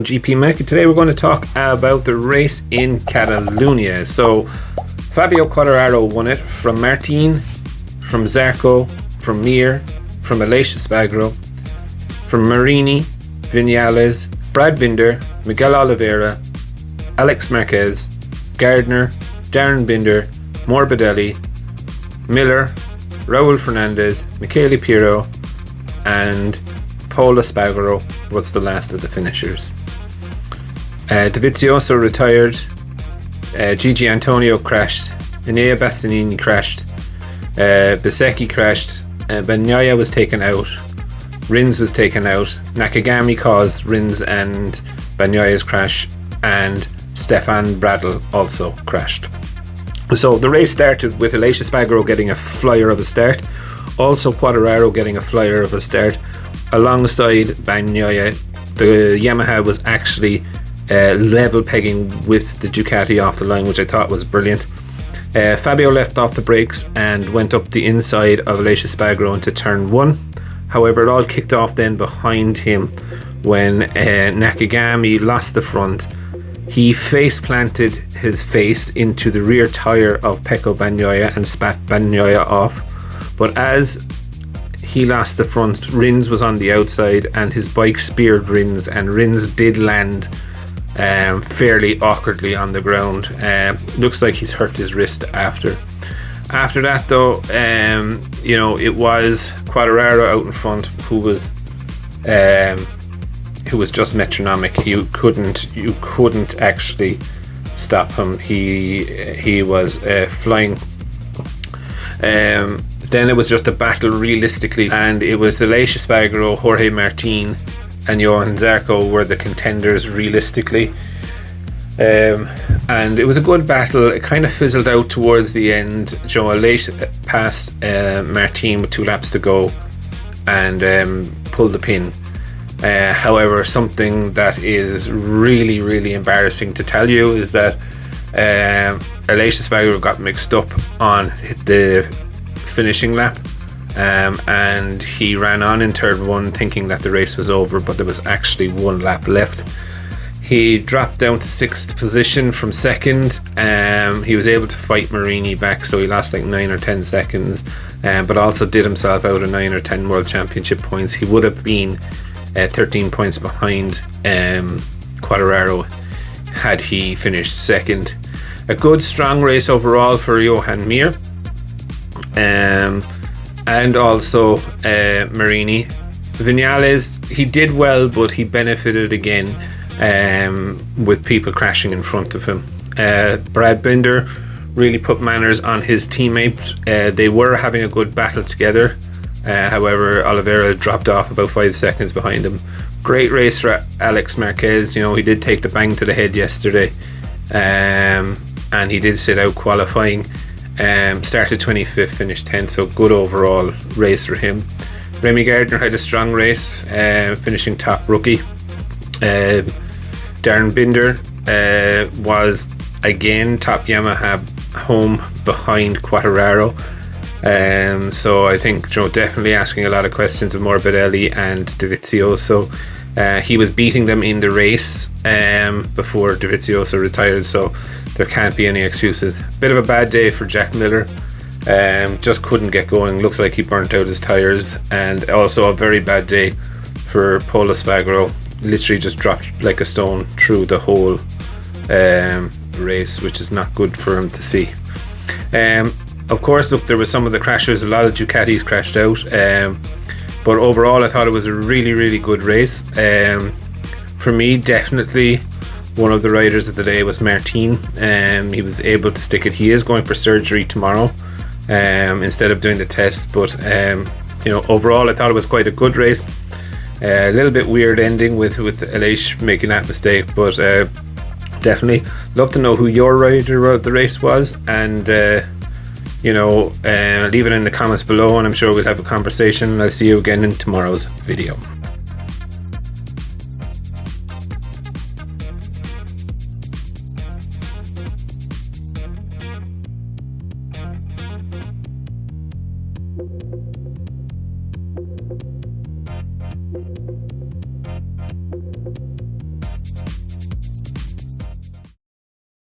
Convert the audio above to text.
GP Mech. Today we're going to talk about the race in Catalunya. So Fabio Quartararo won it from Martin, from Zarco, from Mir, from Aleix Espargaro, from Marini, Vinales, Brad Binder, Miguel Oliveira, Alex Marquez, Gardner, Darren Binder, Morbidelli, Miller, Raul Fernandez, Michele Pirro, and Pol Espargaro was the last of the finishers. Dovizioso retired, Gigi Antonio crashed, Enea Bastianini crashed, Bezzecchi crashed, Bagnaia was taken out, Rins was taken out, Nakagami caused Rins and Bagnaia's crash, and Stefan Bradl also crashed. So the race started with Aleix Espargaro getting a flyer of a start, also Quartararo getting a flyer of a start alongside Bagnaia. The Yamaha was actually level pegging with the Ducati off the line, which I thought was brilliant. Fabio left off the brakes and went up the inside of Aleix Espargaro into turn 1. However, it all kicked off then behind him when Nakagami lost the front. He face planted his face into the rear tyre of Pecco Bagnaia and spat Bagnaia off. But as he lost the front, Rins was on the outside and his bike speared Rins, and Rins did land fairly awkwardly on the ground. Looks like he's hurt his wrist after that though. It was Quartararo out in front who was just metronomic. You couldn't actually stop him. He was flying. Then it was just a battle realistically, and it was Aleix Espargaro, Jorge Martin and Johan Zarco were the contenders realistically, and it was a good battle. It kind of fizzled out towards the end. Aleix passed Martin with 2 laps to go and pulled the pin. However, something that is really embarrassing to tell you is that Aleix Espargaro got mixed up on the finishing lap, and he ran on in turn 1 thinking that the race was over, but there was actually 1 lap left. He dropped down to 6th position from 2nd. He was able to fight Marini back, so he lost like 9 or 10 seconds, but also did himself out of 9 or 10 World Championship points. He would have been 13 points behind Quartararo had he finished 2nd. A good strong race overall for Johan Mir, and also Marini. Vinales, he did well, but he benefited again with people crashing in front of him. Brad Binder really put manners on his teammate. They were having a good battle together. However, Oliveira dropped off about 5 seconds behind him. Great race for Alex Marquez. He did take the bang to the head yesterday, and he did sit out qualifying. Started 25th, finished 10th, so good overall race for him. Remy Gardner had a strong race, finishing top rookie. Darren Binder was again top Yamaha home behind Quartararo. So I think definitely asking a lot of questions of Morbidelli and Dovizioso. He was beating them in the race before Dovizioso retired, so there can't be any excuses. Bit of a bad day for Jack Miller. Just couldn't get going. Looks like he burnt out his tyres. And also a very bad day for Pol Espargaro. Literally just dropped like a stone through the whole race, which is not good for him to see. Of course, look, there was some of the crashers. A lot of Ducatis crashed out. But overall, I thought it was a really good race. For me, definitely one of the riders of the day was Martin. He was able to stick it. He is going for surgery tomorrow instead of doing the test. But overall, I thought it was quite a good race. A little bit weird ending with Aleix making that mistake, but definitely love to know who your rider of the race was, and leave it in the comments below, and I'm sure we'll have a conversation. I'll see you again in tomorrow's video.